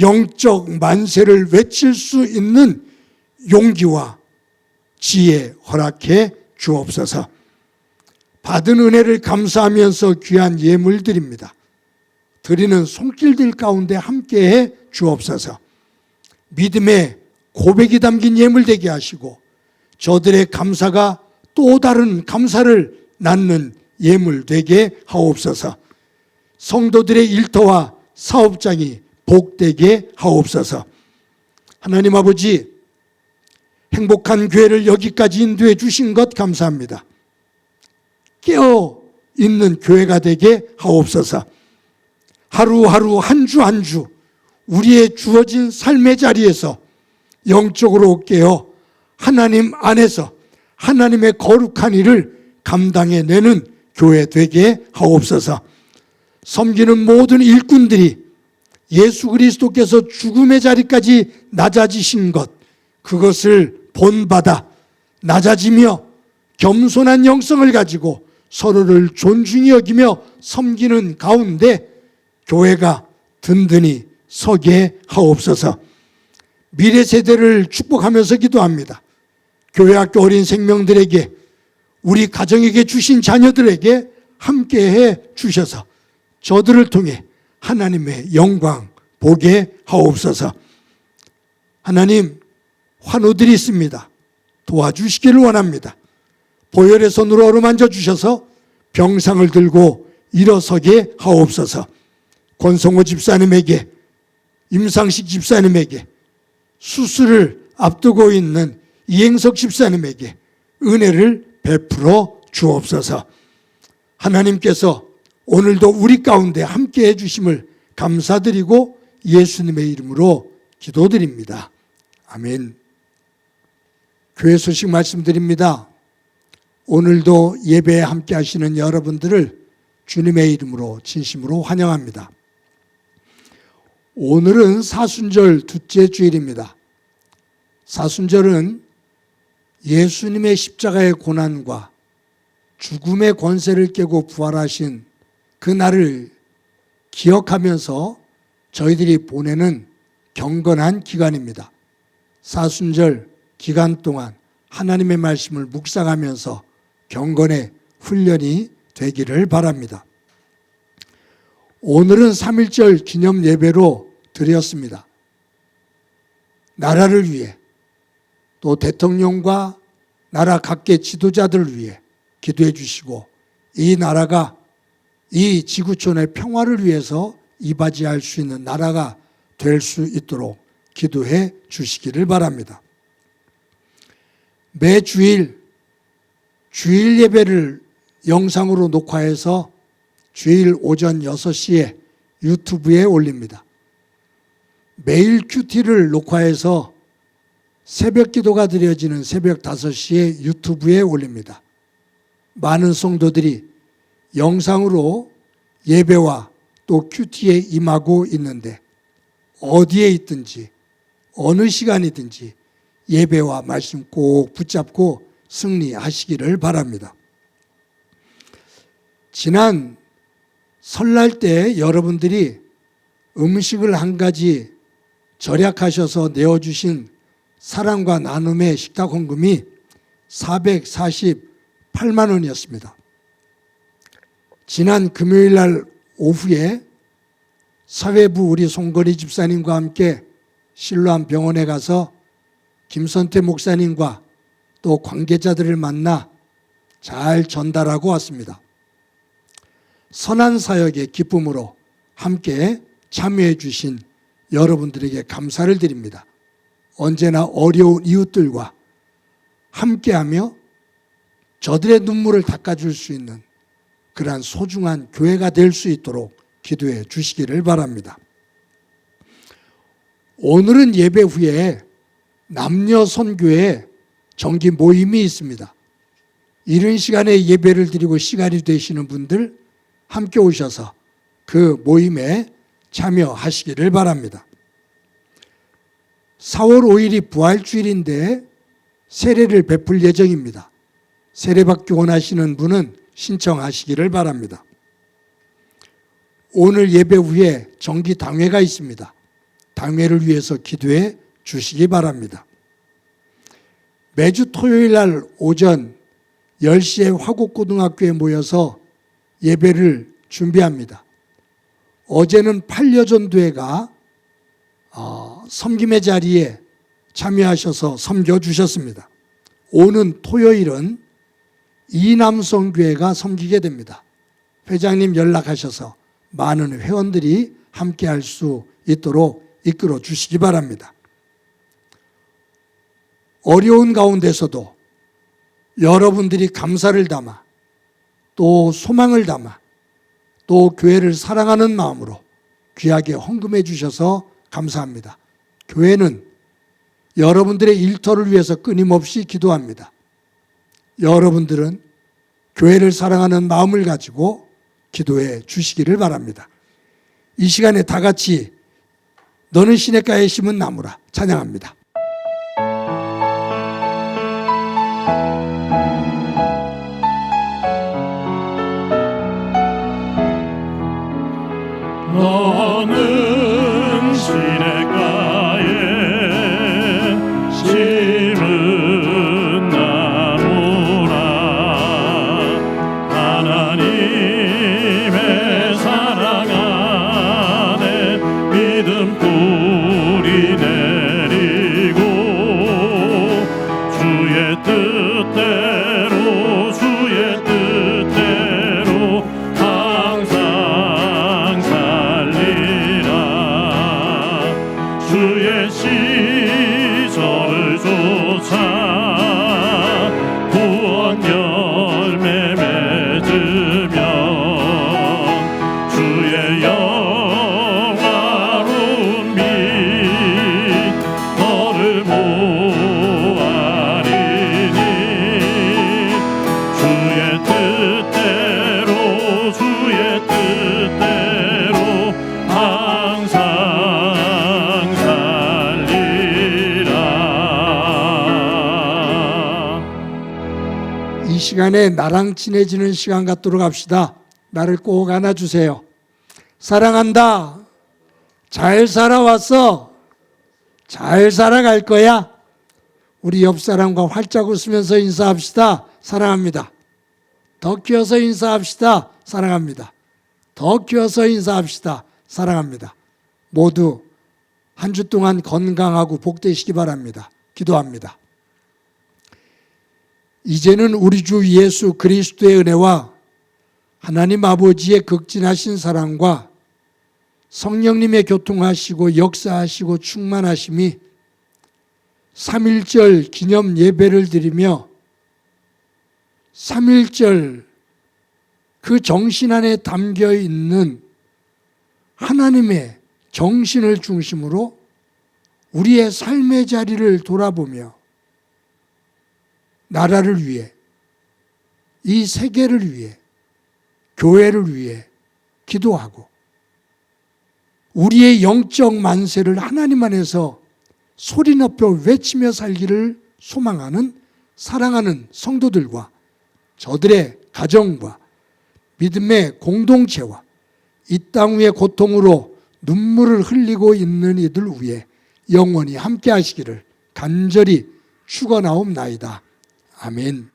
영적 만세를 외칠 수 있는 용기와 지혜 허락해 주옵소서. 받은 은혜를 감사하면서 귀한 예물 드립니다. 드리는 손길들 가운데 함께해 주옵소서. 믿음의 고백이 담긴 예물 되게 하시고 저들의 감사가 또 다른 감사를 낳는 예물 되게 하옵소서. 성도들의 일터와 사업장이 복되게 하옵소서. 하나님 아버지, 행복한 교회를 여기까지 인도해 주신 것 감사합니다. 깨어 있는 교회가 되게 하옵소서. 하루하루 한 주 한 주 우리의 주어진 삶의 자리에서 영적으로 깨어 하나님 안에서 하나님의 거룩한 일을 감당해내는 교회 되게 하옵소서. 섬기는 모든 일꾼들이 예수 그리스도께서 죽음의 자리까지 낮아지신 것, 그것을 본받아 낮아지며 겸손한 영성을 가지고 서로를 존중히 여기며 섬기는 가운데 교회가 든든히 서게 하옵소서. 미래 세대를 축복하면서 기도합니다. 교회학교 어린 생명들에게, 우리 가정에게 주신 자녀들에게 함께해 주셔서 저들을 통해 하나님의 영광 보게 하옵소서. 하나님, 환우들이 있습니다. 도와주시기를 원합니다. 보혈의 손으로 어루만져 주셔서 병상을 들고 일어서게 하옵소서. 권성호 집사님에게, 임상식 집사님에게, 수술을 앞두고 있는 이행석 집사님에게 은혜를 베풀어 주옵소서. 하나님께서 오늘도 우리 가운데 함께해 주심을 감사드리고 예수님의 이름으로 기도드립니다. 아멘. 교회 소식 말씀드립니다. 오늘도 예배에 함께 하시는 여러분들을 주님의 이름으로 진심으로 환영합니다. 오늘은 사순절 둘째 주일입니다. 사순절은 예수님의 십자가의 고난과 죽음의 권세를 깨고 부활하신 그 날을 기억하면서 저희들이 보내는 경건한 기간입니다. 사순절 기간 동안 하나님의 말씀을 묵상하면서 경건의 훈련이 되기를 바랍니다. 오늘은 3.1절 기념 예배로 드렸습니다. 나라를 위해, 또 대통령과 나라 각계 지도자들을 위해 기도해 주시고, 이 나라가 이 지구촌의 평화를 위해서 이바지할 수 있는 나라가 될 수 있도록 기도해 주시기를 바랍니다. 매 주일 예배를 영상으로 녹화해서 주일 오전 6시에 유튜브에 올립니다. 매일 큐티를 녹화해서 새벽 기도가 드려지는 새벽 5시에 유튜브에 올립니다. 많은 성도들이 영상으로 예배와 또 큐티에 임하고 있는데, 어디에 있든지 어느 시간이든지 예배와 말씀 꼭 붙잡고 승리하시기를 바랍니다. 지난 설날 때 여러분들이 음식을 한 가지 절약하셔서 내어주신 사랑과 나눔의 식탁 헌금이 448만 원이었습니다. 지난 금요일 날 오후에 사회부 우리 송거리 집사님과 함께 실로암 병원에 가서 김선태 목사님과 또 관계자들을 만나 잘 전달하고 왔습니다. 선한 사역의 기쁨으로 함께 참여해 주신 여러분들에게 감사를 드립니다. 언제나 어려운 이웃들과 함께하며 저들의 눈물을 닦아줄 수 있는 그러한 소중한 교회가 될 수 있도록 기도해 주시기를 바랍니다. 오늘은 예배 후에 남녀 선교회 정기 모임이 있습니다. 이른 시간에 예배를 드리고 시간이 되시는 분들 함께 오셔서 그 모임에 참여하시기를 바랍니다. 4월 5일이 부활주일인데 세례를 베풀 예정입니다. 세례받기 원하시는 분은 신청하시기를 바랍니다. 오늘 예배 후에 정기 당회가 있습니다. 당회를 위해서 기도해 주시기 바랍니다. 매주 토요일 날 오전 10시에 화곡고등학교에 모여서 예배를 준비합니다. 어제는 팔려전도회가 섬김의 자리에 참여하셔서 섬겨주셨습니다. 오는 토요일은 이남성교회가 섬기게 됩니다. 회장님 연락하셔서 많은 회원들이 함께할 수 있도록 이끌어 주시기 바랍니다. 어려운 가운데서도 여러분들이 감사를 담아 또 소망을 담아 또 교회를 사랑하는 마음으로 귀하게 헌금해 주셔서 감사합니다. 교회는 여러분들의 일터를 위해서 끊임없이 기도합니다. 여러분들은 교회를 사랑하는 마음을 가지고 기도해 주시기를 바랍니다. 이 시간에 다 같이 너는 시냇가에 심은 나무라 찬양합니다. 너는 시냇가에 심은 나무라 하나님의 사랑 안에 믿음 뿌리 내리고 주의 뜻대로 주의 시절을 쫓아 구원 열매 맺으면 주의 영화로운 빛 너를 모아리니 주의 뜻대로 항상 이 시간에 나랑 친해지는 시간 갖도록 합시다. 나를 꼭 안아주세요. 사랑한다. 잘 살아왔어. 잘 살아갈 거야. 우리 옆 사람과 활짝 웃으면서 인사합시다. 사랑합니다. 더 키워서 인사합시다. 사랑합니다. 더 키워서 인사합시다. 사랑합니다. 모두 한 주 동안 건강하고 복되시기 바랍니다. 기도합니다. 이제는 우리 주 예수 그리스도의 은혜와 하나님 아버지의 극진하신 사랑과 성령님의 교통하시고 역사하시고 충만하심이 3.1절 기념 예배를 드리며 3.1절 그 정신 안에 담겨 있는 하나님의 정신을 중심으로 우리의 삶의 자리를 돌아보며 나라를 위해, 이 세계를 위해, 교회를 위해 기도하고 우리의 영적 만세를 하나님 안에서 소리 높여 외치며 살기를 소망하는 사랑하는 성도들과 저들의 가정과 믿음의 공동체와 이 땅 위의 고통으로 눈물을 흘리고 있는 이들 위해 영원히 함께 하시기를 간절히 축원하옵나이다. 아멘.